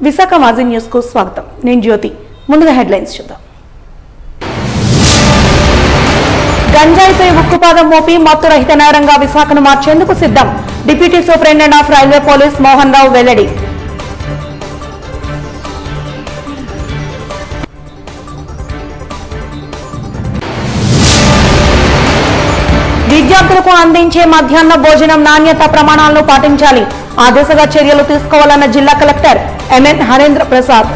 విశాఖ మాజీ న్యూస్ కు స్వాగతం. నేను జ్యోతి. ముందుగా హెడ్లైన్స్ చూద్దాం. గంజాయిపై ఉక్కుపాదం మోపి మత్తు రహిత నగరంగా విశాఖను మార్చేందుకు సిద్ధం. Deputy superintendent of railway police Mohan Rao వెల్లడి. విద్యార్థులకు అందించే మధ్యాహ్న భోజనం నాణ్యత ప్రమాణాలను పాటించాలి. ఆ దిశగా చర్యలు తీసుకోవాలన్న జిల్లా collector M N Harendra Prasad.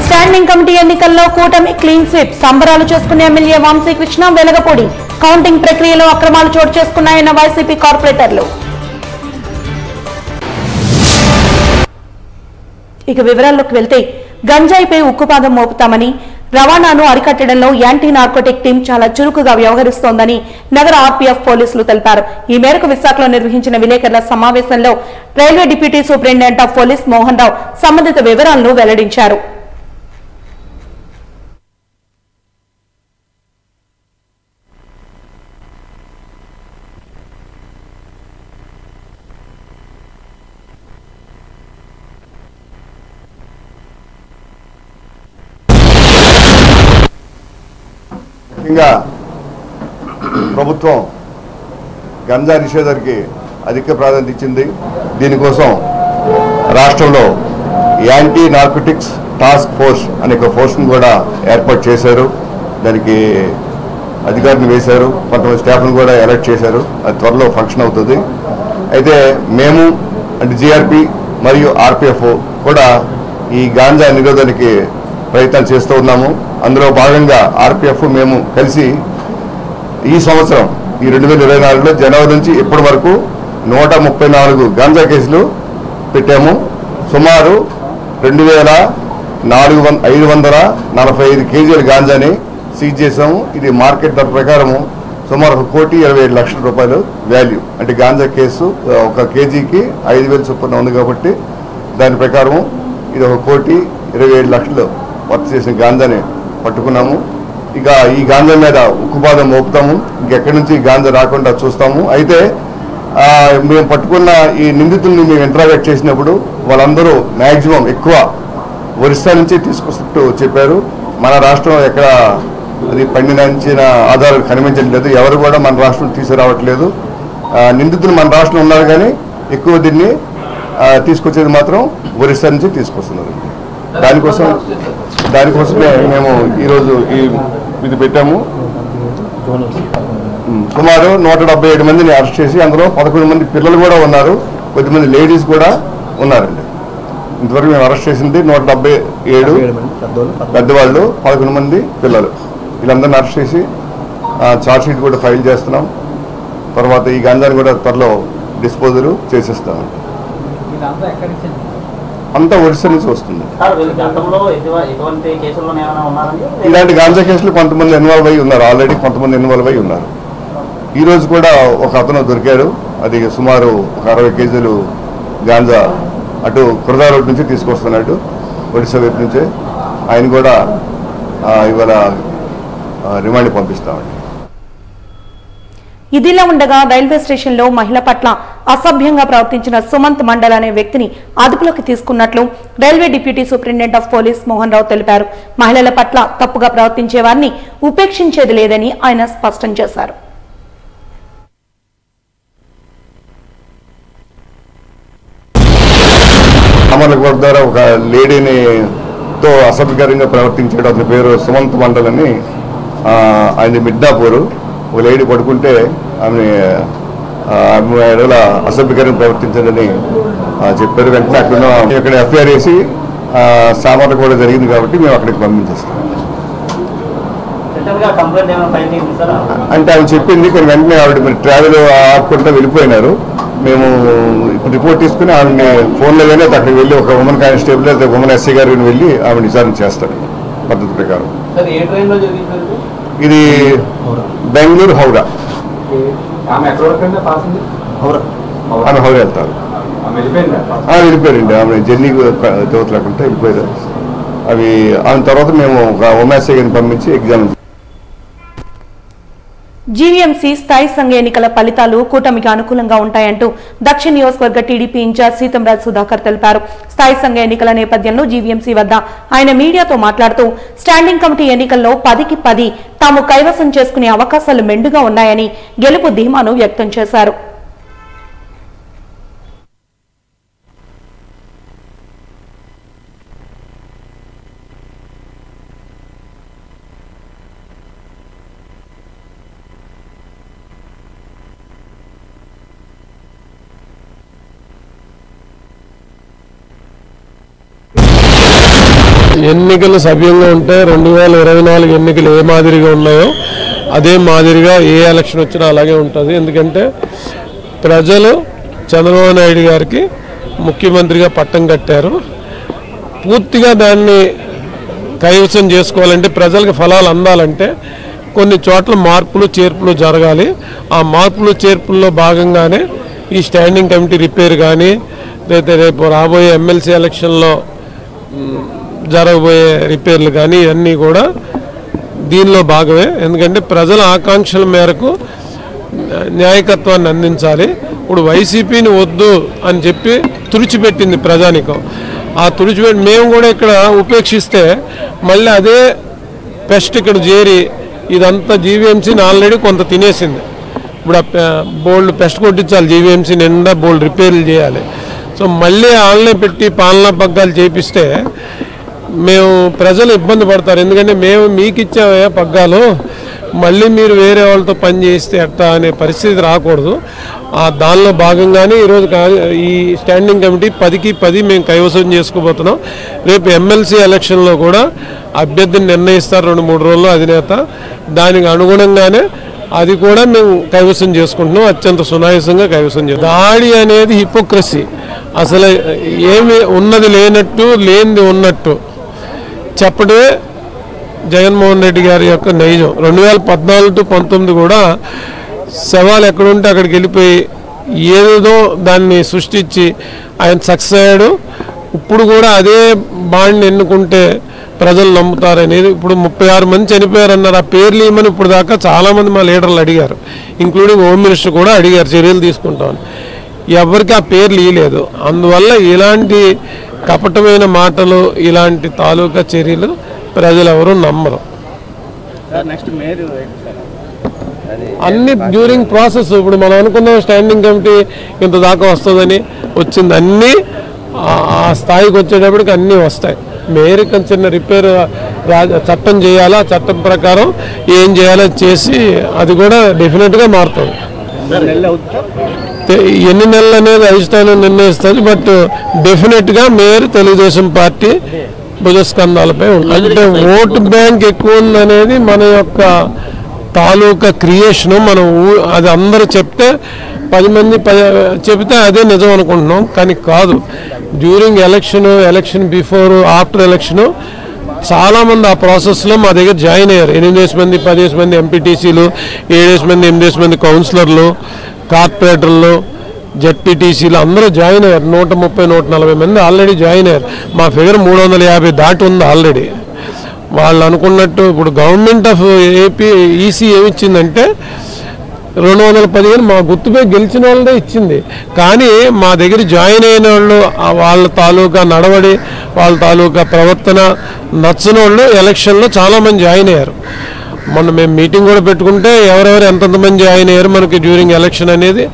Standing committee ఎన్నికల్లో కూటమి క్లీన్ స్వీప్. సంబరాలు చేసుకునే ఎమ్మెల్యే వంశీకృష్ణ వెలగపూడి. కౌంటింగ్ ప్రక్రియలో అక్రమాలు చోటు చేసుకున్నాయన్న వైసీపీ కార్పొరేటర్లు. ఇక వివరాల్లోకి వెళ్తే, గంజాయిపై ఉక్కుపాదం మోపుతామని, రవాణాను అరికట్టడంలో యాంటీ నార్కోటిక్ టీం చాలా చురుకుగా వ్యవహరిస్తోందని నగర ఆర్పీఎఫ్ పోలీసులు తెలిపారు. ఈ మేరకు విశాఖలో నిర్వహించిన విలేకరుల సమావేశంలో railway deputy superintendent of police Mohan Rao సంబంధిత వివరాలను వెల్లడించారు. ముఖ్యంగా ప్రభుత్వం గంజా నిషేధానికి అధిక ప్రాధాన్యత ఇచ్చింది. దీనికోసం రాష్ట్రంలో యాంటీ నార్కోటిక్స్ టాస్క్ ఫోర్స్ అనే ఒక ఫోర్స్ను కూడా ఏర్పాటు చేశారు. దానికి అధికారులు వేశారు, కొంతమంది స్టాఫ్ను కూడా అలర్ట్ చేశారు. అది త్వరలో ఫంక్షన్ అవుతుంది. అయితే మేము అంటే జీఆర్పీ మరియు ఆర్పీఎఫ్ కూడా ఈ గాంజా నిరోధానికి ప్రయత్నాలు చేస్తూ ఉన్నాము. అందులో భాగంగా ఆర్పీఎఫ్ మేము కలిసి ఈ సంవత్సరం ఈ 2024లో జనవరి నుంచి ఇప్పటి వరకు 134 గాంజా కేసులు పెట్టాము. సుమారు 2545 కేజీల గాంజాని సీజ్ చేసాము. ఇది మార్కెట్ ధర ప్రకారము సుమారు 1,27,00,000 రూపాయలు వాల్యూ. అంటే గాంజా కేసు ఒక కేజీకి 5,000 చొప్పున ఉంది కాబట్టి దాని ప్రకారం ఇది 1,27,00,000 వర్క్ చేసిన గాంజాని పట్టుకున్నాము. ఇక ఈ గాంజా మీద ఉక్కుపాదం మోపుతాము. ఇంకెక్కడి నుంచి గాంజా రాకుండా చూస్తాము. అయితే మేము పట్టుకున్న ఈ నిందితుల్ని మేము ఇంటరాగేట్ చేసినప్పుడు వాళ్ళందరూ మ్యాక్సిమం ఎక్కువ ఒరిస్సా నుంచి తీసుకొస్తూ చెప్పారు. మన రాష్ట్రం ఎక్కడ అది పండించిన ఆధారాలు కనిపించట్లేదు. ఎవరు కూడా మన రాష్ట్రం తీసుకురావట్లేదు. నిందితులు మన రాష్ట్రంలో ఉన్నారు కానీ ఎక్కువ దీన్ని తీసుకొచ్చేది మాత్రం ఒరిస్సా నుంచి తీసుకొస్తున్నారు. దానికోసమే మేము ఈరోజు ఇది పెట్టాము. సుమారు 177 మందిని అరెస్ట్ చేసి అందులో 11 మంది పిల్లలు కూడా ఉన్నారు, కొద్దిమంది లేడీస్ కూడా ఉన్నారండి. ఇంతవరకు మేము అరెస్ట్ చేసింది 177 పెద్దవాళ్ళు, 11 మంది పిల్లలు. వీళ్ళందరినీ అరెస్ట్ చేసి ఛార్జ్ షీట్ కూడా ఫైల్ చేస్తున్నాం. తర్వాత ఈ గంజాన్ని కూడా త్వరలో డిస్పోజల్ చేసేస్తాం. అంతా ఒరిస్సా నుంచి వస్తుంది. ఇలాంటి గాంజా కేసులు కొంతమంది ఇన్వాల్వ్ అయ్యి ఉన్నారు, ఆల్రెడీ కొంతమంది ఇన్వాల్వ్ అయ్యి ఉన్నారు. ఈరోజు కూడా ఒక అతను దొరికాడు. అది సుమారు 60 కేజీలు గాంజా అటు కుర్దా రోడ్ నుంచి తీసుకొస్తున్నాడు, ఒడిశా వైపు నుంచే. ఆయన కూడా ఇవాళ రిమాండ్ పంపిస్తామండి. ఇదిలా ఉండగా రైల్వే స్టేషన్లో మహిళ పట్ల అసభ్యంగా ప్రవర్తించిన సుమంత్ మండల్ అనే వ్యక్తిని అదుపులోకి తీసుకున్నట్లు railway deputy superintendent of police Mohan Rao తెలిపారు. మహిళల పట్ల తప్పుగా ప్రవర్తించే వారిని ఉపేక్షించేది లేదని ఆయన స్పష్టం చేశారు. అమర్లకోట ద్వారా ఒక లేడీని తో అసభ్యకరంగా ప్రవర్తించాడు. అతని పేరు సుమంత్ మండల్ అని. ఆయన మిడ్నాపూర్. ఒక లేడీ పడుకుంటే ఆమె అసభ్యకరంగా ప్రవర్తించాడని చెప్పారు. వెంటనే అక్కడ ఎఫ్ఐఆర్ వేసి సామాన్లు కూడా జరిగింది కాబట్టి మేము అక్కడికి పంపించేస్తాం. అంటే ఆమె చెప్పింది కానీ వెంటనే ఆవిడ మరి ట్రావెల్ ఆపుకుంటా వెళ్ళిపోయినారు. మేము ఇప్పుడు రిపోర్ట్ తీసుకుని ఆవిడని ఫోన్లో కానీ అక్కడికి వెళ్ళి ఒక ఉమెన్ కానిస్టేబుల్ లేదా ఉమెన్ ఎస్ఐ గారిని వెళ్ళి ఆవిడ విచారణ చేస్తారు పద్ధతి ప్రకారం. ఇది బెంగళూరు హౌరా. ఆమె హౌరా వెళ్తారు. వెళ్ళిపోయారండి. ఆమె జర్నీ దేవత లేకుండా వెళ్ళిపోయారు. అవి ఆమె తర్వాత మేము ఒక ఉమెన్ ఎస్ఐ గారిని పంపించి ఎగ్జామ్ జీవీఎంసీ స్థాయి సంఘ ఎన్నికల ఫలితాలు కూటమికి అనుకూలంగా ఉంటాయంటూ దక్షిణ నియోజకవర్గ టీడీపీ ఇన్ఛార్జ్ సీతంరాజ్ సుధాకర్ తెలిపారు. స్థాయి సంఘ ఎన్నికల నేపథ్యంలో జీవీఎంసీ వద్ద ఆయన మీడియాతో మాట్లాడుతూ స్టాండింగ్ కమిటీ ఎన్నికల్లో 10కి 10 తాము కైవసం చేసుకునే అవకాశాలు మెండుగా ఉన్నాయని గెలుపు ధీమాను వ్యక్తం చేశారు. ఎన్నికలు సవ్యంగా ఉంటే 2024 ఎన్నికలు ఏ మాదిరిగా ఉన్నాయో అదే మాదిరిగా ఏ ఎలక్షన్ వచ్చినా అలాగే ఉంటుంది. ఎందుకంటే ప్రజలు చంద్రబాబు నాయుడు గారికి ముఖ్యమంత్రిగా పట్టం కట్టారు. పూర్తిగా దాన్ని కైవసం చేసుకోవాలంటే ప్రజలకు ఫలాలు అందాలంటే కొన్ని చోట్ల మార్పులు చేర్పులు జరగాలి. ఆ మార్పులు చేర్పుల్లో భాగంగానే ఈ స్టాండింగ్ కమిటీ రిపేర్ కానీ లేదా రేపు రాబోయే ఎమ్మెల్సీ ఎలక్షన్లో జరగబోయే రిపేర్లు కానీ ఇవన్నీ కూడా దీనిలో భాగమే. ఎందుకంటే ప్రజల ఆకాంక్షల మేరకు న్యాయకత్వాన్ని అందించాలి. ఇప్పుడు వైసీపీని వద్దు అని చెప్పి తుడిచిపెట్టింది ప్రజానికం. ఆ తుడిచిపెట్టి మేము కూడా ఇక్కడ ఉపేక్షిస్తే మళ్ళీ అదే పెస్ట్ ఇక్కడ చేరి ఇదంతా జీవీఎంసీని ఆల్రెడీ కొంత తినేసింది. ఇప్పుడు బోల్డ్ పెస్ట్ కొట్టించాలి, జీవీఎంసీ నిండా బోల్డ్ రిపేర్లు చేయాలి. సో మళ్ళీ ఆన్లే పెట్టి పాలనా పగ్గాలు చేపిస్తే మేము ప్రజలు ఇబ్బంది పడతారు. ఎందుకంటే మేము మీకు ఇచ్చామే పగ్గాలు, మళ్ళీ మీరు వేరే వాళ్ళతో పని చేస్తే ఎట్టా అనే పరిస్థితి రాకూడదు. దానిలో భాగంగానే ఈరోజు ఈ స్టాండింగ్ కమిటీ 10కి 10 మేము కైవసం చేసుకోబోతున్నాం. రేపు ఎమ్మెల్సీ ఎలక్షన్లో కూడా అభ్యర్థిని నిర్ణయిస్తారు 2-3 రోజుల్లో అధినేత. దానికి అనుగుణంగానే అది కూడా మేము కైవసం చేసుకుంటున్నాం, అత్యంత సునాయాసంగా కైవసం చేస్తాం. దాడి అనేది హిపోక్రసీ. అసలు ఏమి ఉన్నది లేనట్టు లేనిది ఉన్నట్టు చెప్పడమే జగన్మోహన్ రెడ్డి గారి యొక్క నైజం. 2014 to 19 కూడా సవాల్ ఎక్కడుంటే అక్కడికి వెళ్ళిపోయి ఏదేదో దాన్ని సృష్టించి ఆయన సక్సెస్ అయ్యాడు. ఇప్పుడు కూడా అదే బాండ్ని ఎన్నుకుంటే ప్రజలు నమ్ముతారనేది. ఇప్పుడు 36 మంది చనిపోయారన్నారు. ఆ పేర్లు ఇవ్వమని ఇప్పుడు దాకా చాలామంది మా లీడర్లు అడిగారు, ఇంక్లూడింగ్ హోమ్ మినిస్టర్ కూడా అడిగారు చర్యలు తీసుకుంటామని. ఎవరికి ఆ పేర్లు ఇవ్వలేదు. అందువల్ల ఇలాంటి కపటమైన మాటలు, ఇలాంటి తాలూకా చర్యలు ప్రజలు ఎవరు నమ్మరు. అన్ని డ్యూరింగ్ ప్రాసెస్. ఇప్పుడు మనం అనుకున్న స్టాండింగ్ కమిటీ ఇంత దాకా వస్తుందని వచ్చింది, అన్నీ ఆ స్థాయికి వచ్చేటప్పటికి అన్నీ వస్తాయి. మేరకు చిన్న రిపేర్ చట్టం చేయాలా, చట్టం ప్రకారం ఏం చేయాలో చేసి అది కూడా డెఫినెట్గా మారుతుంది. ఎన్ని నెలలు అనేది అధిష్టానం నిర్ణయిస్తుంది. బట్ డెఫినెట్గా మేయర్ తెలుగుదేశం పార్టీ భుజస్కంధాలపై ఉంది. అంటే ఓటు బ్యాంక్ ఎక్కువ ఉందనేది మన యొక్క తాలూకా క్రియేషను. మనం అది అందరూ చెప్తే 10 మంది చెబితే అదే నిజం అనుకుంటున్నాం, కానీ కాదు. During election before, after election చాలామంది ఆ ప్రాసెస్లో మా దగ్గర జాయిన్ అయ్యారు. 8 మంది 10 మంది ఎంపీటీసీలు, 7 మంది 8 మంది కౌన్సిలర్లు, కార్పొరేటర్లు, జెడ్పీటీసీలు అందరూ జాయిన్ అయ్యారు. 130-140 మంది ఆల్రెడీ జాయిన్ అయ్యారు. మా ఫిగర్ 350 దాటి ఉంది ఆల్రెడీ. వాళ్ళు అనుకున్నట్టు ఇప్పుడు గవర్నమెంట్ ఆఫ్ ఏపీ ఈసీ ఏమిచ్చిందంటే 215 మా గుర్తుపై గెలిచిన వాళ్ళదే ఇచ్చింది. కానీ మా దగ్గర జాయిన్ అయిన వాళ్ళు వాళ్ళ తాలూకా నడవడి, వాళ్ళ తాలూకా ప్రవర్తన నచ్చని వాళ్ళు ఎలక్షన్లో చాలామంది జాయిన్ అయ్యారు. మొన్న మేము మీటింగ్ కూడా పెట్టుకుంటే ఎవరెవరు ఎంతమంది జాయిన్ అయ్యారు మనకి డ్యూరింగ్ ఎలక్షన్ అనేది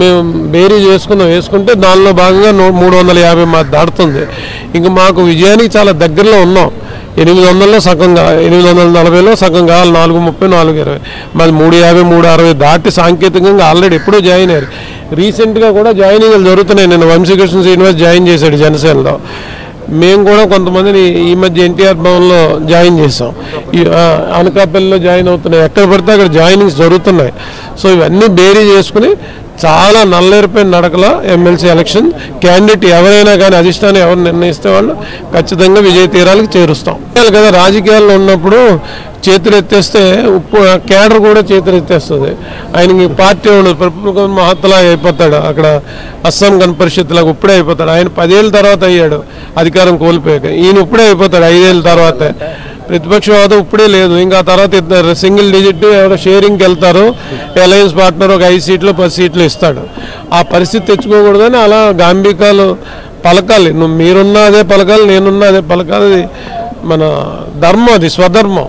మేము బేరీ వేసుకుంటే దానిలో భాగంగా 350 మాది దాటుతుంది. ఇంక మాకు విజయానికి చాలా దగ్గరలో ఉన్నాం. 800లో సగం, 840లో సగం కావాలి. 430, 420 మాది 350, 360 దాటి సాంకేతికంగా ఆల్రెడీ ఎప్పుడూ జాయిన్ అయ్యారు. రీసెంట్గా కూడా జాయినింగ్లు జరుగుతున్నాయి. నేను వంశీకృష్ణ శ్రీనివాస్ జాయిన్ చేశాడు జనసేనలో. మేము కూడా కొంతమందిని ఈ మధ్య ఎన్టీఆర్ భవన్లో జాయిన్ చేసాం. అనకాపల్లిలో జాయిన్ అవుతున్నాయి. ఎక్కడ పడితే అక్కడ జాయినింగ్స్ జరుగుతున్నాయి. సో ఇవన్నీ బేరీ చేసుకుని చాలా నల్లేరిపోయిన నడకలో ఎమ్మెల్సీ ఎలక్షన్ క్యాండిడేట్ ఎవరైనా కానీ అధిష్టానం ఎవరు నిర్ణయిస్తే వాళ్ళు ఖచ్చితంగా విజయ తీరాలకు చేరుస్తాం కదా. రాజకీయాల్లో ఉన్నప్పుడు చేతులు ఎత్తేస్తే కేడర్ కూడా చేతులు ఎత్తేస్తుంది. ఆయనకి పార్టీ ఉండదు, ప్రముఖ మహత్తలా అయిపోతాడు. అక్కడ అస్సాం గణ పరిషత్ లాగా ఇప్పుడే అయిపోతాడు. ఆయన 10 ఏళ్ళ తర్వాత అయ్యాడు అధికారం కోల్పోయాక. ఈయన ఇప్పుడే అయిపోతాడు 5 ఏళ్ళ తర్వాత. ప్రతిపక్ష హోదా ఇప్పుడే లేదు, ఇంకా తర్వాత సింగిల్ డిజిట్ ఎవరో షేరింగ్కి వెళ్తారు, అలయన్స్ పార్ట్నర్ ఒక 5 సీట్లు 10 సీట్లు ఇస్తాడు. ఆ పరిస్థితి తెచ్చుకోకూడదని అలా గాంభీకాలు పలకాలి. మీరున్నా అదే పలకాలి, నేనున్నా అదే పలకాలి. మన ధర్మం, అది స్వధర్మం.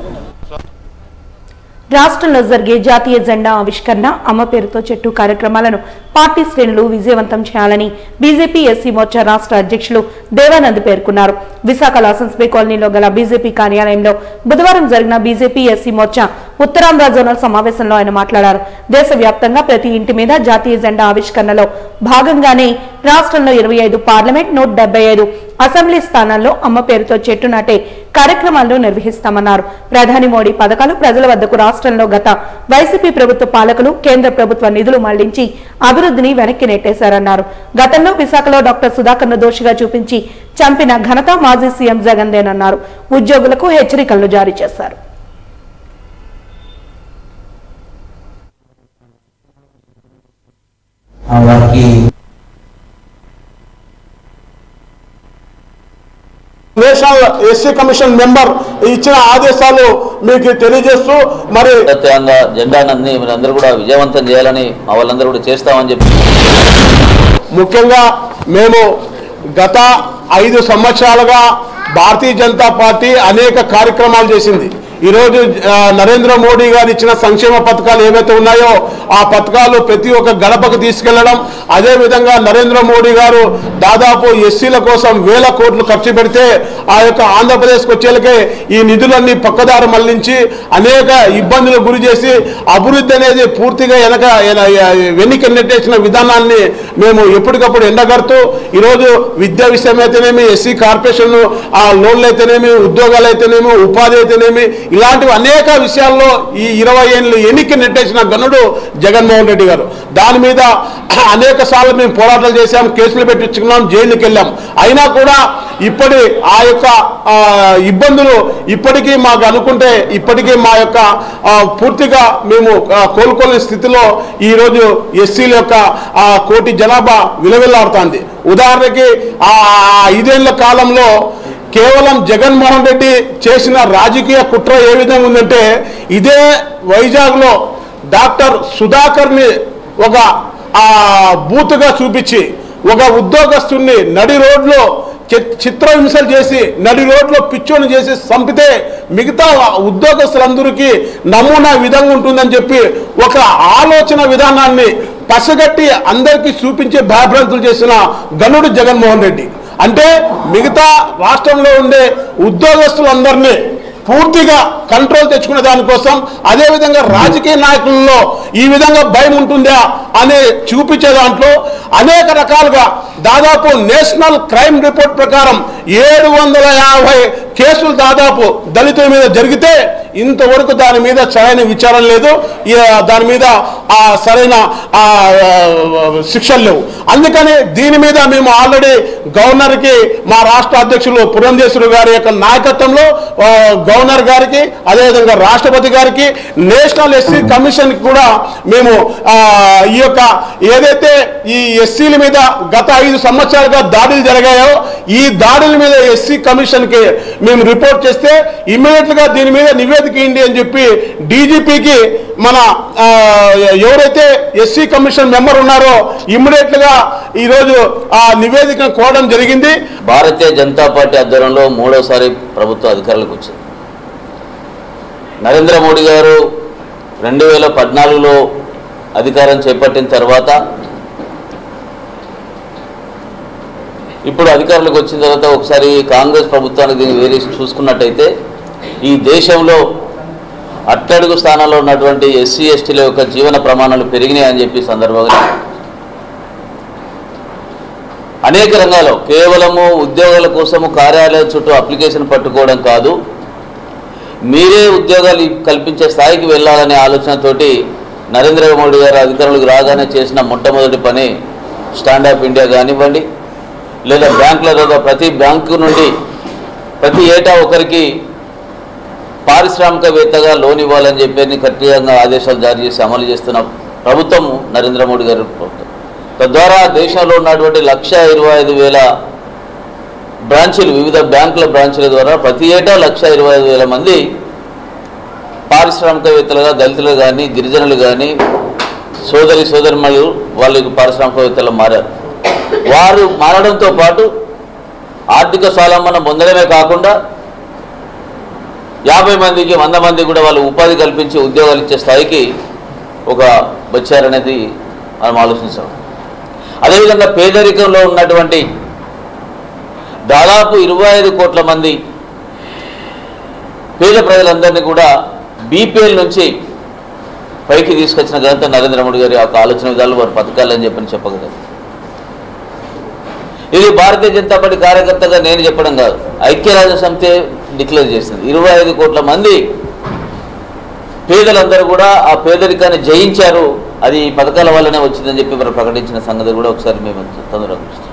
రాష్ట్రంలో జరిగే జాతీయ జెండా ఆవిష్కరణ, అమ్మ పేరుతో చెట్టు కార్యక్రమాలను పార్టీ శ్రేణులు విజయవంతం చేయాలని బీజేపీ ఎస్సీ మోర్చా రాష్ట్ర అధ్యక్షులు దేవానంద్ పేర్కొన్నారు. విశాఖ లాసెన్స్బే కాలనీలో గల బీజేపీ కార్యాలయంలో బుధవారం జరిగిన BJP SC Morcha Uttarandhra zonal సమావేశంలో ఆయన మాట్లాడారు. దేశవ్యాప్తంగా ప్రతి ఇంటి మీద జాతీయ జెండా ఆవిష్కరణలో భాగంగానే రాష్ట్రంలో 25 పార్లమెంట్, 175 అసెంబ్లీ స్థానాల్లో అమ్మ పేరుతో చెట్టు నాటే కార్యక్రమాలను నిర్వహిస్తామన్నారు. ప్రధాని మోడీ పథకాలు ప్రజల వద్దకు రాష్ట్రంలో గత వైసీపీ ప్రభుత్వ పాలకులు కేంద్ర ప్రభుత్వ నిధులు మళ్లించి అభివృద్ధిని వెనక్కి నెట్టేశారన్నారు. గతంలో విశాఖలో డాక్టర్ సుధాకర్ను దోషిగా చూపించి చంపిన ఘనత మాజీ సీఎం జగన్దేనన్నారు. ఉద్యోగులకు హెచ్చరికలను జారీ చేశారు. నేషనల్ ఎస్సీ కమిషన్ మెంబర్ ఇచ్చిన ఆదేశాలు మీకు తెలియజేస్తూ మరి జెండానందరినీ మీరందరూ కూడా విజయవంతం చేయాలని మా వాళ్ళందరూ కూడా చేస్తామని చెప్పి ముఖ్యంగా మేము గత 5 సంవత్సరాలుగా భారతీయ జనతా పార్టీ అనేక కార్యక్రమాలు చేసింది. ఈరోజు నరేంద్ర మోడీ గారు ఇచ్చిన సంక్షేమ పథకాలు ఏవైతే ఉన్నాయో ఆ పథకాలు ప్రతి ఒక్క గడపకు తీసుకెళ్లడం, అదేవిధంగా నరేంద్ర మోడీ గారు దాదాపు ఎస్సీల కోసం 1000 కోట్లు ఖర్చు పెడితే ఆ యొక్క ఆంధ్రప్రదేశ్కి వచ్చేలకే ఈ నిధులన్నీ పక్కదారి మళ్లించి అనేక ఇబ్బందులకు గురి చేసి అభివృద్ధి అనేది పూర్తిగా వెనక్కి నెట్టేసిన విధానాన్ని మేము ఎప్పటికప్పుడు ఎండగడుతూ ఈరోజు విద్యా విషయం అయితేనేమి, ఎస్సీ కార్పొరేషన్ ఆ లోన్లు అయితేనేమి, ఉద్యోగాలు అయితేనేమి, ఉపాధి అయితేనేమి, ఇలాంటివి అనేక విషయాల్లో ఈ 20 ఏళ్ళు ఎన్నిక నెట్టేసిన గనుడు జగన్మోహన్ రెడ్డి గారు. దాని మీద అనేక సార్లు మేము పోరాటాలు చేశాం, కేసులు పెట్టించుకున్నాం, జైలుకి వెళ్ళాం. అయినా కూడా ఇప్పటి ఆ యొక్క ఇబ్బందులు ఇప్పటికీ మాకు అనుకుంటే ఇప్పటికీ మా యొక్క పూర్తిగా మేము కోలుకోలేని స్థితిలో ఈరోజు ఎస్సీల యొక్క 1 కోటి జనాభా విలువెల్లాడుతుంది. ఉదాహరణకి ఆ 5 ఏళ్ల కాలంలో కేవలం జగన్మోహన్ రెడ్డి చేసిన రాజకీయ కుట్ర ఏ విధంగా ఉందంటే, ఇదే వైజాగ్లో డాక్టర్ సుధాకర్ని ఒక బూతుగా చూపించి ఒక ఉద్యోగస్తుని నడి రోడ్లో చిత్రహింసలు చేసి నడి రోడ్లో పిచ్చోని చేసి చంపితే మిగతా ఉద్యోగస్తులందరికీ నమూనా విధంగా ఉంటుందని చెప్పి ఒక ఆలోచన విధానాన్ని పసగట్టి అందరికీ చూపించే భయభ్రాంతులు చేసిన గనుడు జగన్మోహన్ రెడ్డి. అంటే మిగతా రాష్ట్రంలో ఉండే ఉద్యోగస్తులందరినీ పూర్తిగా కంట్రోల్ తెచ్చుకునే దానికోసం, అదేవిధంగా రాజకీయ నాయకుల్లో ఈ విధంగా భయం ఉంటుందా అని చూపించే దాంట్లో అనేక రకాలుగా దాదాపు నేషనల్ క్రైమ్ రిపోర్ట్ ప్రకారం 750 కేసులు దాదాపు దళితుల మీద జరిగితే ఇంతవరకు దాని మీద సరైన విచారణ లేదు, దాని మీద సరైన శిక్షలు లేవు. అందుకని దీని మీద మేము ఆల్రెడీ గవర్నర్కి మా రాష్ట్ర అధ్యక్షులు పురంధేశ్వరి గారి యొక్క నాయకత్వంలో గవర్నర్ గారికి, అదేవిధంగా రాష్ట్రపతి గారికి, నేషనల్ ఎస్సీ కమిషన్కి కూడా మేము ఈ యొక్క ఏదైతే ఈ ఎస్సీల మీద గత 5 సంవత్సరాలుగా దాడులు జరిగాయో ఈ దాడుల మీద ఎస్సీ కమిషన్కి మేము రిపోర్ట్ చేస్తే ఇమ్మీడియట్గా దీని మీద నివేదిక ఇవ్వండి అని చెప్పి డీజీపీకి మన ఎవరైతే ఎస్సీ కమిషన్ మెంబర్ ఉన్నారో ఇమ్మీడియట్గా ఈరోజు ఆ నివేదిక కోవడం జరిగింది. భారతీయ జనతా పార్టీ ఆధ్వర్యంలో 3వసారి ప్రభుత్వ అధికారులకు వచ్చింది. నరేంద్ర మోడీ గారు 2014లో అధికారం చేపట్టిన తర్వాత ఇప్పుడు అధికారులకు వచ్చిన తర్వాత ఒకసారి కాంగ్రెస్ ప్రభుత్వానికి దీన్ని వేరే చూసుకున్నట్టయితే ఈ దేశంలో అట్టడుగు స్థానంలో ఉన్నటువంటి ఎస్సీ ఎస్టీల యొక్క జీవన ప్రమాణాలు పెరిగినాయని చెప్పి సందర్భంగా అనేక రంగాల్లో కేవలము ఉద్యోగాల కోసము కార్యాలయం చుట్టూ అప్లికేషన్ పట్టుకోవడం కాదు, మీరే ఉద్యోగాలు కల్పించే స్థాయికి వెళ్ళాలనే ఆలోచనతోటి నరేంద్ర మోడీ గారు అధికారులకు రాగానే చేసిన మొట్టమొదటి పని స్టాండప్ ఇండియా కానివ్వండి, లేదా బ్యాంకుల ప్రతి బ్యాంకు నుండి ప్రతి ఏటా ఒకరికి పారిశ్రామికవేత్తగా లోన్ ఇవ్వాలని చెప్పి ఖచ్చితంగా ఆదేశాలు జారీ చేసి అమలు చేస్తున్న ప్రభుత్వం నరేంద్ర మోడీ గారి ప్రభుత్వం. తద్వారా దేశంలో ఉన్నటువంటి 1,25,000 బ్రాంచీలు, వివిధ బ్యాంకుల బ్రాంచీల ద్వారా ప్రతి ఏటా 1,25,000 మంది పారిశ్రామికవేత్తలుగా దళితులు కానీ, గిరిజనులు కానీ, సోదరిమణులు వాళ్ళు పారిశ్రామికవేత్తలు మారారు. వారు మారడంతో పాటు ఆర్థిక స్వావలంబన పొందడమే కాకుండా 50 మందికి 100 మందికి కూడా వాళ్ళు ఉపాధి కల్పించి ఉద్యోగాలు ఇచ్చే స్థాయికి వచ్చారనేది మనం ఆలోచించాం. అదేవిధంగా పేదరికంలో ఉన్నటువంటి దాదాపు 25 కోట్ల మంది పేద ప్రజలందరినీ కూడా బీపీఎల్ నుంచి పైకి తీసుకొచ్చిన ఘనత నరేంద్ర మోడీ గారి యొక్క ఆలోచన విధాలు, వారి పథకాలని చెప్పగలరు. ఇది భారతీయ జనతా పార్టీ కార్యకర్తగా నేను చెప్పడం కాదు, ఐక్యరాజ్య సమితి డిక్లేర్ చేసింది. 25 కోట్ల మంది పేదలందరూ కూడా ఆ పేదరికాన్ని జయించారు, అది ఈ పథకాల వల్లనే వచ్చిందని చెప్పి మనం ప్రకటించిన సంగతి కూడా ఒకసారి మేము తొందరగా.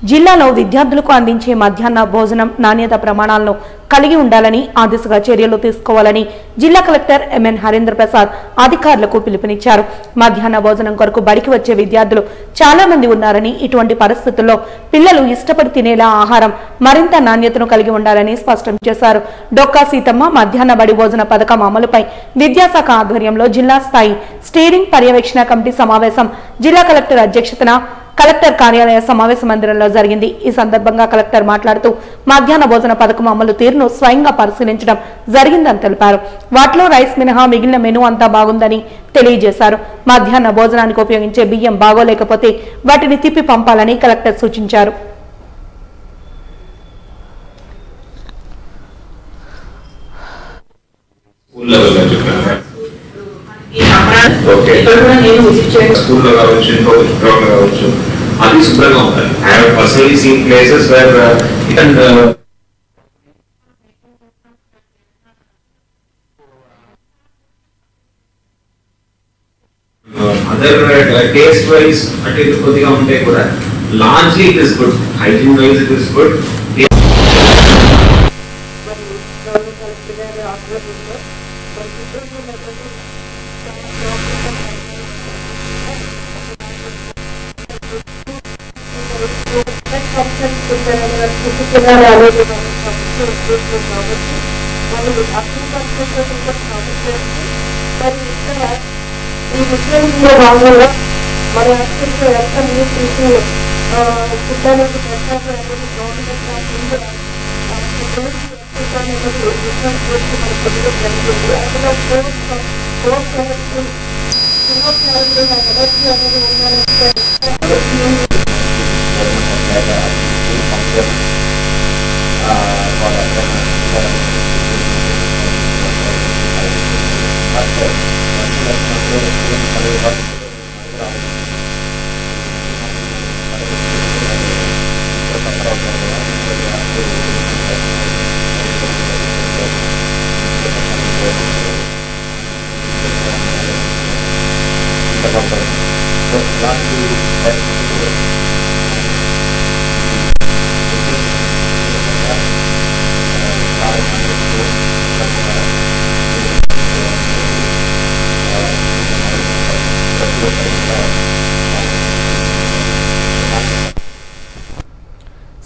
జిల్లాలో విద్యార్థులకు అందించే మధ్యాహ్న భోజనం నాణ్యత ప్రమాణాలను కలిగి ఉండాలని, ఆ దిశగా చర్యలు తీసుకోవాలని జిల్లా కలెక్టర్ ఎంఎన్ హరీంద్ర ప్రసాద్ అధికారులకు పిలుపునిచ్చారు. మధ్యాహ్న భోజనం కొరకు బడికి వచ్చే విద్యార్థులు చాలా మంది ఉన్నారని, ఇటువంటి పరిస్థితుల్లో పిల్లలు ఇష్టపడి తినేలా ఆహారం మరింత నాణ్యతను కలిగి ఉండాలని స్పష్టం చేశారు. డొక్కా సీతమ్మ మధ్యాహ్న బడి భోజన పథకం అమలుపై విద్యాశాఖ ఆధ్వర్యంలో జిల్లా స్థాయి స్టీరింగ్ పర్యవేక్షణ కమిటీ సమావేశం జిల్లా కలెక్టర్ అధ్యక్షతన కలెక్టర్ కార్యాలయ సమావేశ మందిరంలో జరిగింది. ఈ సందర్భంగా కలెక్టర్ మాట్లాడుతూ మధ్యాహ్న భోజన పథకం అమలు తీరును స్వయంగా పరిశీలించడం జరిగిందని తెలిపారు. వాటిలో రైస్ మినహా మిగిలిన మెనూ అంతా బాగుందని తెలియజేశారు. మధ్యాహ్న భోజనానికి ఉపయోగించే బియ్యం బాగోలేకపోతే వాటిని తిప్పి పంపాలని కలెక్టర్ సూచించారు. అది శుభ్రంగా ఉండాలి. I have personally seen places where other taste wise అంటే కొద్దిగా ఉంటే కూడా largely it is good, hygiene wise it is good.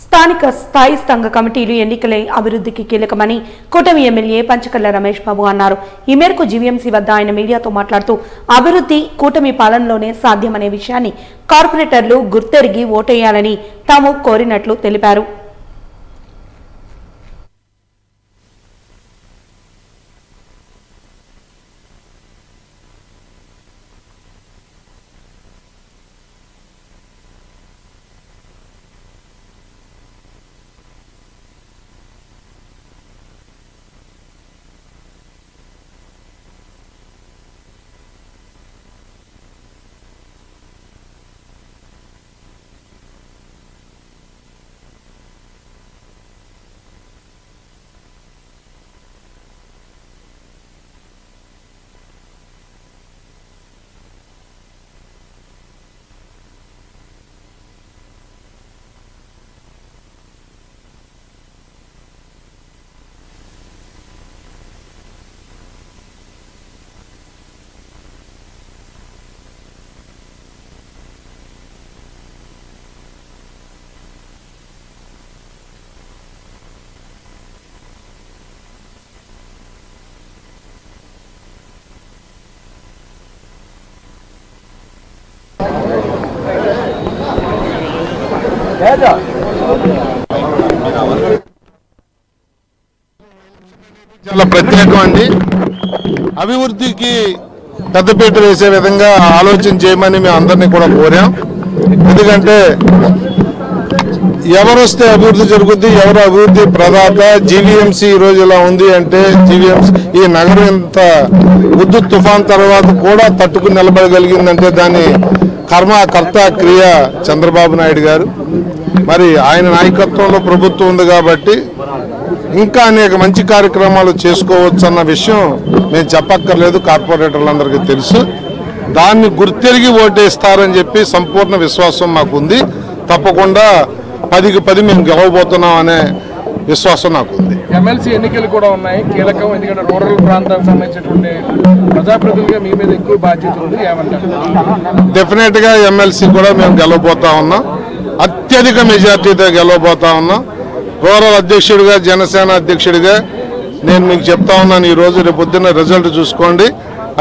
స్థానిక స్థాయి సంఘ కమిటీలు ఎన్నికలే అభివృద్ధికి కీలకమని కూటమి ఎమ్మెల్యే పంచకర్ల రమేష్ బాబు అన్నారు. ఈ మేరకు జీవీఎంసీ వద్ద ఆయన మీడియాతో మాట్లాడుతూ అభివృద్ధి కూటమి పాలనలోనే సాధ్యమనే విషయాన్ని కార్పొరేటర్లు గుర్తెరిగి ఓటేయాలని తాము కోరినట్లు తెలిపారు. చాలా ప్రత్యేకం అండి. అభివృద్ధికి పెద్దపీట వేసే విధంగా ఆలోచన చేయమని మేము అందరినీ కూడా కోరాం. ఎందుకంటే ఎవరు వస్తే అభివృద్ధి జరుగుద్ది, ఎవరు అభివృద్ధి ప్రదాత. జీవీఎంసీ ఈ రోజు ఇలా ఉంది అంటే జీవీఎంసీ ఈ నగరం ఇంత విద్యుత్ తుఫాన్ తర్వాత కూడా తట్టుకుని నిలబడగలిగిందంటే దాని కర్త క్రియ చంద్రబాబు నాయుడు గారు. మరి ఆయన నాయకత్వంలో ప్రభుత్వం ఉంది కాబట్టి ఇంకా అనేక మంచి కార్యక్రమాలు చేసుకోవచ్చు అన్న విషయం నేను చెప్పక్కర్లేదు, కార్పొరేటర్లందరికీ తెలుసు. దాన్ని గుర్తెరిగి ఓటేస్తారని చెప్పి సంపూర్ణ విశ్వాసం మాకుంది. తప్పకుండా 10కి 10 మేము గెలవబోతున్నాం అనే విశ్వాసం నాకుంది. ఎమ్మెల్సీ ఎన్నికలు కూడా ఉన్నాయి, కీలకం. ఎందుకంటే రూరల్ ప్రాంతాలకు సంబంధించినటువంటి ప్రజాప్రతినిధిగా మీ మీద ఎక్కువ బాధ్యత ఉంది. ఏమంటారు? డెఫినెట్ గా ఎమ్మెల్సీ కూడా మేము గెలవబోతా ఉన్నాం, అత్యధిక మెజార్టీతో గెలవబోతా ఉన్నాం. రూరల్ అధ్యక్షుడిగా, జనసేన అధ్యక్షుడిగా నేను మీకు చెప్తా ఉన్నాను. ఈ రోజు రేపు పొద్దున్న రిజల్ట్ చూసుకోండి,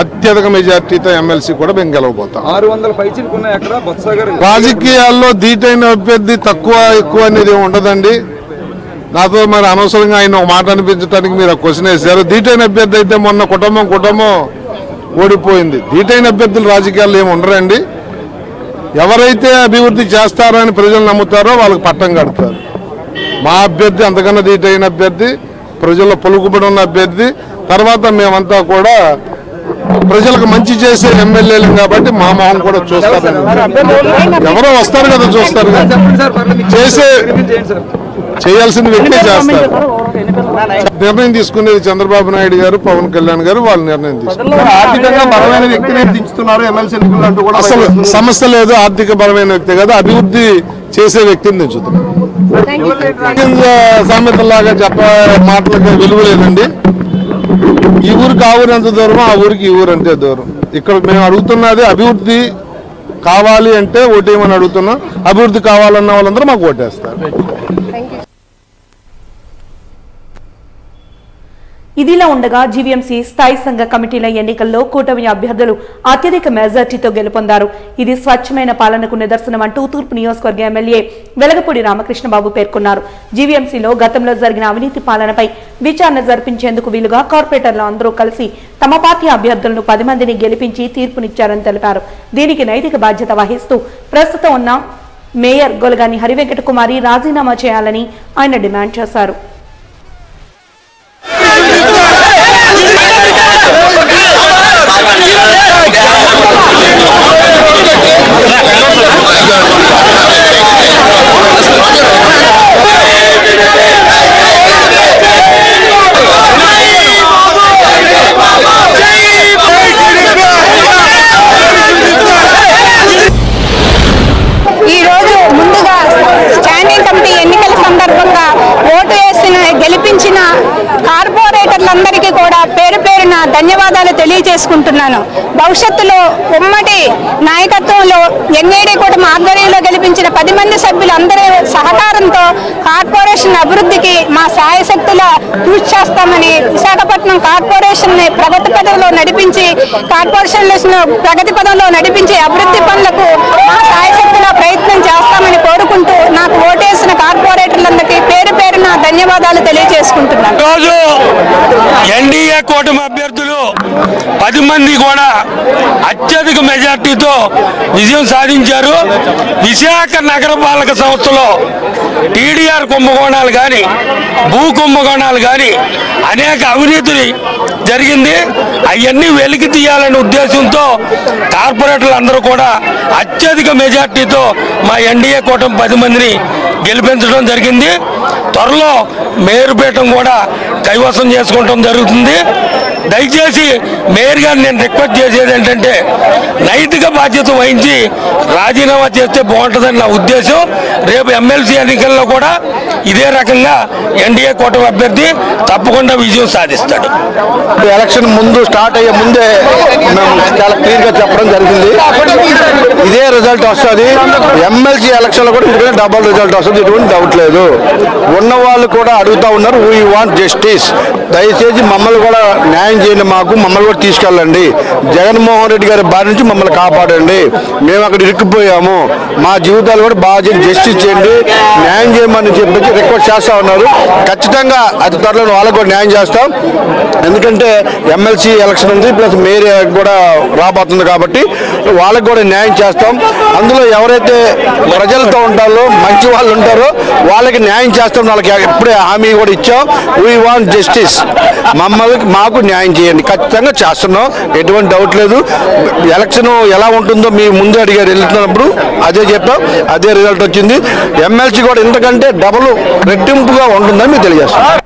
అత్యధిక మెజార్టీతో ఎమ్మెల్సీ కూడా మేము గెలవబోతాం. 600 పైచిలకు ఉన్నాయి. అక్కడ బొత్స గారు రాజకీయాల్లో ధీటైన అభ్యర్థి తక్కువ ఎక్కువ అనేది ఉండదండి. నాతో మరి అనవసరంగా ఆయన ఒక మాట అనిపించడానికి మీరు క్వశ్చన్ వేశారు. ధీటైన అభ్యర్థి అయితే మొన్న కుటుంబం ఓడిపోయింది. ధీటైన అభ్యర్థులు రాజకీయాల్లో ఏమి ఉండరండి. ఎవరైతే అభివృద్ధి చేస్తారని ప్రజలు నమ్ముతారో వాళ్ళకి పట్టం కడతారు. మా అభ్యర్థి అంతకన్నా ధీటైన అభ్యర్థి, ప్రజల్లో పలుకుబడి ఉన్న అభ్యర్థి. తర్వాత మేమంతా కూడా ప్రజలకు మంచి చేసే ఎమ్మెల్యేలు కాబట్టి మా మొహం కూడా చూస్తారు. ఎవరో వస్తారు కదా, చూస్తారు కదా. చేయాల్సిన వ్యక్తే చేస్తారు. నిర్ణయం తీసుకునేది చంద్రబాబు నాయుడు గారు, పవన్ కళ్యాణ్ గారు. వాళ్ళు నిర్ణయం తీసుకున్నారు. ఆర్థికంగా బలమైన వ్యక్తిని దించుతున్నారు ఎమ్మెల్సీ ఎన్నికలు అంటూ కూడా అసలు సమస్య లేదు. ఆర్థిక బలమైన వ్యక్తి కదా, అభివృద్ధి చేసే వ్యక్తిని దించుతున్నారు. సామెతలాగా మాటలకు విలువ లేదండి. ఈ ఊరికి ఆ ఊరు ఎంత దూరమో ఆ ఊరికి ఈ ఊరు అంతే దూరం. ఇక్కడ మేము అడుగుతున్నది అభివృద్ధి కావాలి అంటే ఓటేయమని అడుగుతున్నాం. అభివృద్ధి కావాలన్న వాళ్ళందరూ మాకు ఓటేస్తారు. ఇదిలా ఉండగా జీవీఎంసీ స్థాయి సంఘ కమిటీల ఎన్నికల్లో కూటమి అభ్యర్థులు అత్యధిక మెజార్టీతో గెలుపొందారు. ఇది స్వచ్ఛమైన పాలనకు నిదర్శనం అంటూ తూర్పు నియోజకవర్గ ఎమ్మెల్యే వెలగపూడి రామకృష్ణబాబు పేర్కొన్నారు. జీవీఎంసీలో గతంలో జరిగిన అవినీతి పాలనపై విచారణ జరిపించేందుకు వీలుగా కార్పొరేటర్లు అందరూ కలిసి తమ పార్టీ అభ్యర్థులను 10 మందిని గెలిపించి తీర్పునిచ్చారని తెలిపారు. దీనికి నైతిక బాధ్యత వహిస్తూ ప్రస్తుతం ఉన్న మేయర్ గొలగాని హరివెంకట కుమారి రాజీనామా చేయాలని ఆయన డిమాండ్ చేశారు. కార్పొరేటర్లందరికీ కూడా పేరు పేరున ధన్యవాదాలు తెలియజేసుకుంటున్నాను. భవిష్యత్తులో ఉమ్మడి నాయకత్వంలో ఎన్ఏడీ కూటమి ఆధ్వర్యంలో గెలిపించిన 10 మంది సభ్యులందరి సహకారంతో కార్పొరేషన్ అభివృద్ధికి మా సాయశక్తుల కృషి చేస్తామని, విశాఖపట్నం కార్పొరేషన్ ని ప్రగతి పదంలో నడిపించి అభివృద్ధి పనులకు మా సాయశక్తుల ప్రయత్నం చేస్తామని కోరుకుంటూ నాకు ఓటేసిన కార్పొరేటర్లందరికీ పేరు పేరున ధన్యవాదాలు తెలియజేసుకుంటున్నాను. రోజు ఎన్డీఏ కూటమి అభ్యర్థులు 10 మంది కూడా అత్యధిక మెజార్టీతో విజయం సాధించారు. విశాఖ నగరపాలక సంస్థలో టీడీఆర్ కుంభకోణాలు కానీ, భూ కుంభకోణాలు కానీ అనేక అవినీతి జరిగింది. అవన్నీ వెలికి తీయాలనే ఉద్దేశంతో కార్పొరేటర్లు అందరూ కూడా అత్యధిక మెజార్టీతో మా ఎన్డీఏ కూటమి 10 మందిని గెలిపించడం జరిగింది. త్వరలో మేయర్ పీఠం కూడా కైవసం చేసుకోవడం జరుగుతుంది. దయచేసి మేయర్ గారిని నేను రిక్వెస్ట్ చేసేది ఏంటంటే నైతిక బాధ్యత వహించి రాజీనామా చేస్తే బాగుంటుందని నా ఉద్దేశం. రేపు ఎమ్మెల్సీ ఎన్నికల్లో కూడా ఇదే రకంగా ఎన్డీఏ కూటమి అభ్యర్థి తప్పకుండా విజయం సాధిస్తాడు. ఎలక్షన్ ముందు స్టార్ట్ అయ్యే ముందే మేము చాలా క్లియర్ గా చెప్పడం జరిగింది. ఇదే రిజల్ట్ వస్తుంది. ఎమ్మెల్సీ ఎలక్షన్ లో కూడా ఇదిగే డబుల్ రిజల్ట్ వస్తుంది, ఎటువంటి డౌట్ లేదు. ఉన్న వాళ్ళు కూడా అడుగుతా ఉన్నారు, వీ వాంట్ జస్టిస్. దయచేసి మమ్మల్ని కూడా న్యాయం న్యాయం చేయండి, మమ్మల్ని కూడా తీసుకెళ్ళండి, జగన్మోహన్ రెడ్డి గారి బారి నుంచి మమ్మల్ని కాపాడండి, మేము అక్కడ ఇరుక్కుపోయాము, మా జీవితాలు కూడా బాగా జస్టిస్ చేయండి, న్యాయం చేయమని చెప్పి రిక్వెస్ట్ చేస్తా ఉన్నారు. ఖచ్చితంగా అతి త్వరలో వాళ్ళకు కూడా న్యాయం చేస్తాం. ఎందుకంటే ఎమ్మెల్సీ ఎలక్షన్ ఉంది, ప్లస్ మేయర్ కూడా రాబోతుంది కాబట్టి వాళ్ళకు కూడా న్యాయం చేస్తాం. అందులో ఎవరైతే ప్రజలతో ఉంటారో మంచి వాళ్ళు ఉంటారో వాళ్ళకి న్యాయం చేస్తాం. వాళ్ళకి ఎప్పుడే హామీ కూడా ఇచ్చాం. వీ వాంట్ జస్టిస్, మాకు న్యాయం చేయండి, ఖచ్చితంగా చేస్తున్నాం, ఎటువంటి డౌట్ లేదు. ఎలక్షన్ ఎలా ఉంటుందో మీ ముందు అడిగారు, వెళ్తున్నప్పుడు అదే చెప్పాం, అదే రిజల్ట్ వచ్చింది. ఎమ్మెల్సీ కూడా ఇంతకంటే డబుల్ రెట్టింపుగా ఉంటుందని మీకు తెలియజేస్తాం.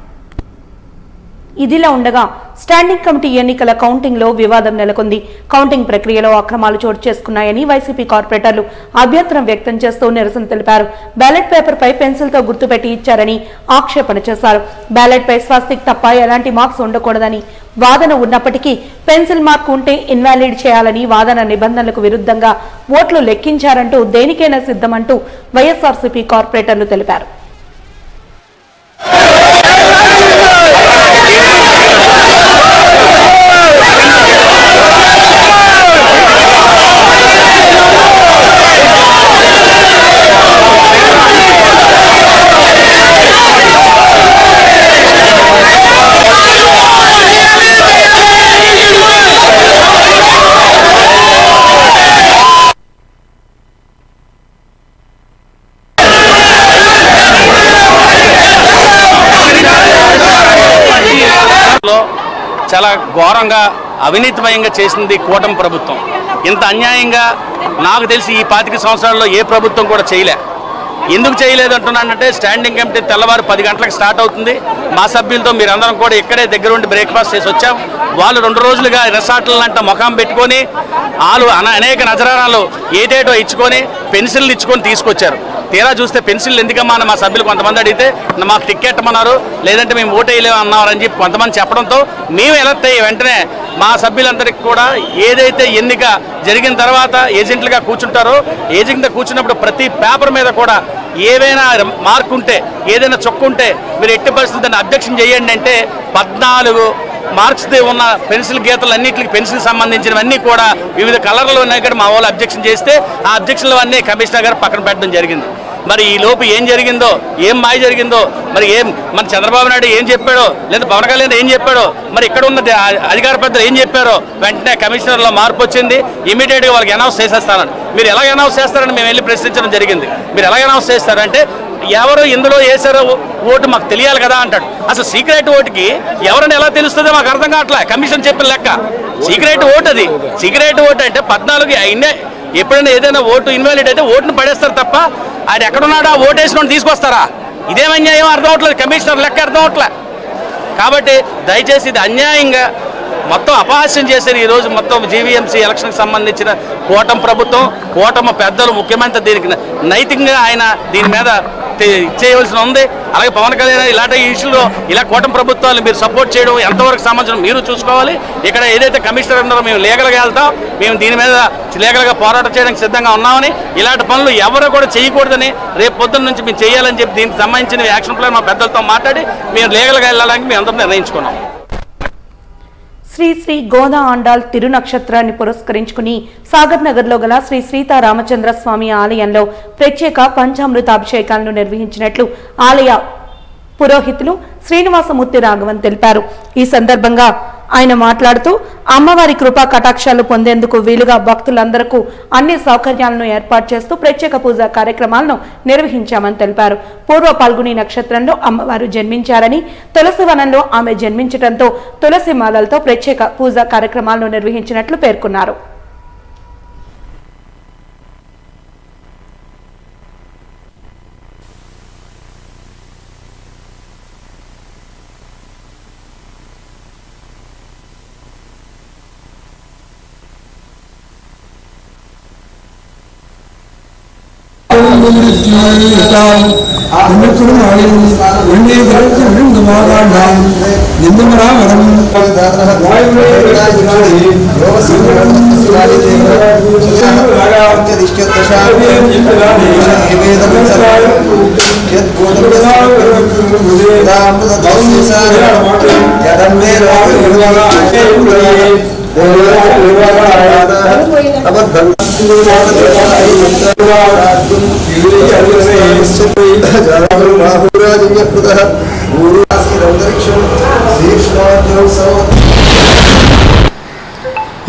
ఇదిలా ఉండగా స్టాండింగ్ కమిటీ ఎన్నికల కౌంటింగ్ లో వివాదం నెలకొంది. కౌంటింగ్ ప్రక్రియలో అక్రమాలు చోటు చేసుకున్నాయని వైసీపీ కార్పొరేటర్లు అభ్యంతరం వ్యక్తం చేస్తూ నిరసన తెలిపారు. బ్యాలెట్ పేపర్ పై పెన్సిల్ తో గుర్తుపెట్టి ఇచ్చారని ఆక్షేపణ చేశారు. బ్యాలెట్ పై స్వాస్తిక్ తప్ప ఎలాంటి మార్క్స్ ఉండకూడదని వాదన ఉన్నప్పటికీ పెన్సిల్ మార్క్ ఉంటే ఇన్వాలిడ్ చేయాలని వాదన నిబంధనలకు విరుద్ధంగా ఓట్లు లెక్కించారంటూ దేనికైనా సిద్ధమంటూ వైఎస్ఆర్సీపీ కార్పొరేటర్లు తెలిపారు. చాలా ఘోరంగా అవినీతిమయంగా చేసింది కూటమి ప్రభుత్వం. ఇంత అన్యాయంగా నాకు తెలిసి ఈ 25 సంవత్సరాల్లో ఏ ప్రభుత్వం కూడా చేయలే. ఎందుకు చేయలేదు అంటున్నానంటే స్టాండింగ్ కమిటీ తెల్లవారు 10 గంటలకు స్టార్ట్ అవుతుంది. మా సభ్యులతో మీరందరం కూడా ఇక్కడే దగ్గర ఉండి బ్రేక్ఫాస్ట్ చేసి వచ్చాం. వాళ్ళు 2 రోజులుగా రిసార్ట్లంట ముఖం పెట్టుకొని వాళ్ళు అనేక నజరానాలు ఏదేటో ఇచ్చుకొని పెన్సిల్లు ఇచ్చుకొని తీసుకొచ్చారు. తీరా చూస్తే పెన్సిల్ ఎందుకమ్మా అని మా సభ్యులు కొంతమంది అడిగితే మాకు టికెట్ అన్నారు, లేదంటే మేము ఓటేయలేము అన్నారని చెప్పి కొంతమంది చెప్పడంతో మేము ఎలక్ట్ అయ్యి వెంటనే మా సభ్యులందరికీ కూడా ఏదైతే ఎన్నిక జరిగిన తర్వాత ఏజెంట్లుగా కూర్చుంటారో ఏజెంట్గా కూర్చున్నప్పుడు ప్రతి పేపర్ మీద కూడా ఏవైనా మార్క్ ఉంటే ఏదైనా చొక్కు ఉంటే మీరు ఎట్టి పరిస్థితుల్లో అబ్జెక్షన్ చేయండి అంటే 14 మార్క్స్ది ఉన్న పెన్సిల్ గీతలు అన్నింటికి పెన్సిల్ సంబంధించినవన్నీ కూడా వివిధ కలర్లు ఉన్నాయి. ఇక్కడ మా వాళ్ళు అబ్జెక్షన్ చేస్తే ఆ అబ్జెక్షన్లు అన్నీ కమిషనర్ గారు పక్కన పెట్టడం జరిగింది. మరి ఈ లోపు ఏం జరిగిందో, ఏం మాయ జరిగిందో, మరి మన చంద్రబాబు నాయుడు ఏం చెప్పాడో, లేదా పవన్ కళ్యాణ్ ఏం చెప్పాడో, మరి ఇక్కడ ఉన్న అధికార పెద్దలు ఏం చెప్పారో వెంటనే కమిషనర్లో మార్పు వచ్చింది. ఇమీడియట్గా వాళ్ళకి అనౌన్స్ చేసేస్తానని. మీరు ఎలా అనౌన్స్ చేస్తారని మేము వెళ్ళి ప్రశ్నించడం జరిగింది. మీరు ఎలా అనౌన్స్ చేస్తారంటే ఎవరు ఇందులో వేసారో ఓటు మాకు తెలియాలి కదా అంటాడు. అసలు సీక్రెట్ ఓటుకి ఎవరిని ఎలా తెలుస్తుందో మాకు అర్థం కావట్లే. కమిషన్ చెప్పిన లెక్క సీక్రెట్ ఓటు, అది సీక్రెట్ ఓటు అంటే 14 ఎప్పుడైనా ఏదైనా ఓటు ఇన్వాలిడ్ అయితే ఓటును పడేస్తారు తప్ప ఆయన ఎక్కడున్నాడో ఆ ఓటు వేసిన తీసుకొస్తారా? ఇదేం అన్యాయం అర్థం అవట్లేదు, కమిషనర్ లెక్క అర్థం అవట్లే. కాబట్టి దయచేసి ఇది అన్యాయంగా మొత్తం అపహాస్యం చేశారు ఈరోజు మొత్తం జీవీఎంసీ ఎలక్షన్కి సంబంధించిన కూటమి ప్రభుత్వం, కూటమి పెద్దలు, ముఖ్యమంత్రి దీనికి నైతికంగా ఆయన దీని మీద చేయవలసి ఉంది. అలాగే పవన్ కళ్యాణ్ ఇలాంటి ఇష్యూలో ఇలా కూటమి ప్రభుత్వాలు మీరు సపోర్ట్ చేయడం ఎంతవరకు సంబంధించిన మీరు చూసుకోవాలి. ఇక్కడ ఏదైతే కమిషనర్ ఉన్నారో మేము లీగల్గా వెళ్తాం, మేము దీని మీద లీగల్గా పోరాటం చేయడానికి సిద్ధంగా ఉన్నామని, ఇలాంటి పనులు ఎవరు కూడా చేయకూడదని రేపు పొద్దున్న నుంచి మేము చేయాలని చెప్పి దీనికి సంబంధించిన యాక్షన్ ప్లాన్ మా పెద్దలతో మాట్లాడి మేము లీగల్గా వెళ్ళడానికి మేము అందరం నిర్ణయించుకున్నాం. శ్రీ శ్రీ గోదా ఆండాల్ తిరునక్షత్రాన్ని పురస్కరించుకుని సాగర్ నగర్ లో గల శ్రీ సీతారామచంద్ర స్వామి ఆలయంలో ప్రత్యేక పంచామృతాభిషేకాలను నిర్వహించినట్లు ఆలయ పురోహితులు శ్రీనివాసమూర్తి రాఘవన్ తెలిపారు. ఈ సందర్భంగా ఆయన మాట్లాడుతూ అమ్మవారి కృపా కటాక్షాలు పొందేందుకు వీలుగా భక్తులందరికీ అన్ని సౌకర్యాలను ఏర్పాటు చేస్తూ ప్రత్యేక పూజా కార్యక్రమాలను నిర్వహించామని తెలిపారు. పూర్వ పాల్గొని నక్షత్రంలో అమ్మవారు జన్మించారని, తులసి వనంలో ఆమె జన్మించడంతో తులసి మాలలతో ప్రత్యేక పూజా కార్యక్రమాలను నిర్వహించినట్లు పేర్కొన్నారు.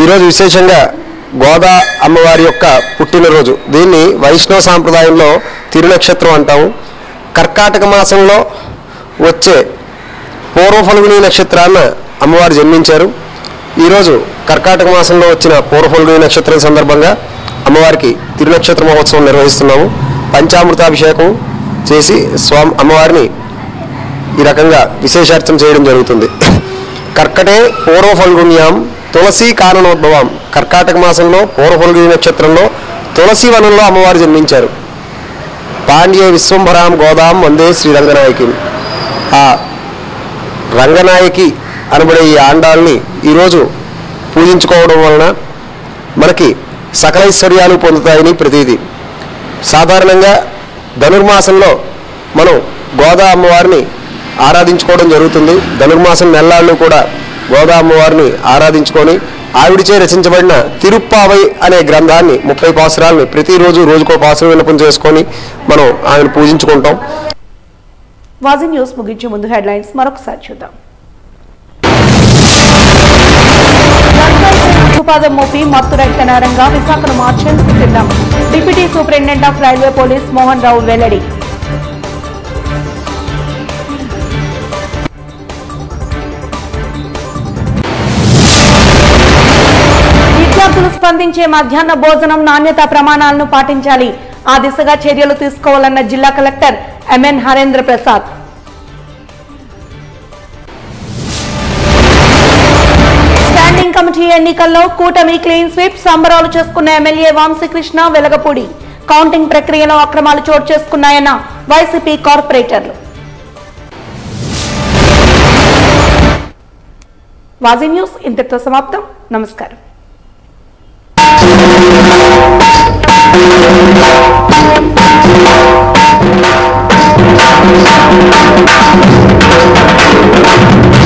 ఈరోజు విశేషంగా గోదా అమ్మవారి యొక్క పుట్టినరోజు. దీన్ని వైష్ణవ సాంప్రదాయంలో తిరునక్షత్రం అంటాము. కర్కాటక మాసంలో వచ్చే పూర్వఫల్గుని నక్షత్రాన్న అమ్మవారు జన్మించారు. ఈరోజు కర్కాటక మాసంలో వచ్చిన పూర్వఫల్గుని నక్షత్రం సందర్భంగా అమ్మవారికి తిరునక్షత్ర మహోత్సవం నిర్వహిస్తున్నాము. పంచామృతాభిషేకం చేసి అమ్మవారిని ఈ రకంగా విశేషార్చన చేయడం జరుగుతుంది. కర్కటే పూర్వఫల్గుణ్యాం తులసి కారణోద్భవం. కర్కాటక మాసంలో పూర్వఫల్గుని నక్షత్రంలో తులసి వనంలో అమ్మవారు జన్మించారు. పాండ్య విశ్వంభరాం గోదాం వందే శ్రీ రంగనాయకి. ఆ రంగనాయకి అనబడే ఈ ఆండాల్ని ఈరోజు పూజించుకోవడం వలన మనకి సకల ఐశ్వర్యాలు పొందుతాయని ప్రతీది. సాధారణంగా ధనుర్మాసంలో మనం గోదా అమ్మవారిని ఆరాధించుకోవడం జరుగుతుంది. ధనుర్మాసం నెల్లాళ్ళు కూడా గోదా అమ్మవారిని ఆరాధించుకొని ఆవిడిచే రచించబడిన తిరుప్పావై అనే గ్రంథాన్ని 30 పాసురాలని ప్రతిరోజు రోజుకో పాసురం విన్నపం చేసుకొని మనం ఆమెను పూజించుకుంటాం. వాజీ న్యూస్ ముగించే ముందు హెడ్లైన్స్ మరొకసారి చూద్దాం. ఉపాధం మోపి మత్తు రహిత నగరంగా విశాఖను మార్చేందుకు సిద్ధం. Deputy superintendent of railway police Mohan Rao వెల్లడి. విద్యార్థులు స్పందించే మధ్యాహ్న భోజనం నాణ్యతా ప్రమాణాలను పాటించాలి. ఆ దిశగా చర్యలు తీసుకోవాలన్న జిల్లా collector M N Harendra Prasad. Standing committee ఎన్నికల్లో కూటమి క్లీన్ స్వీప్ సంబరాలు చేసుకున్న ఎమ్మెల్యే వంశీకృష్ణ వెలగపూడి. కౌంటింగ్ ప్రక్రియలో అక్రమాలు చోటు చేసుకున్నాయన్న వైసీపీ కార్పొరేటర్లు. వాజీ న్యూస్ ఇంతటితో సమాప్తం. నమస్కారం. Thank you.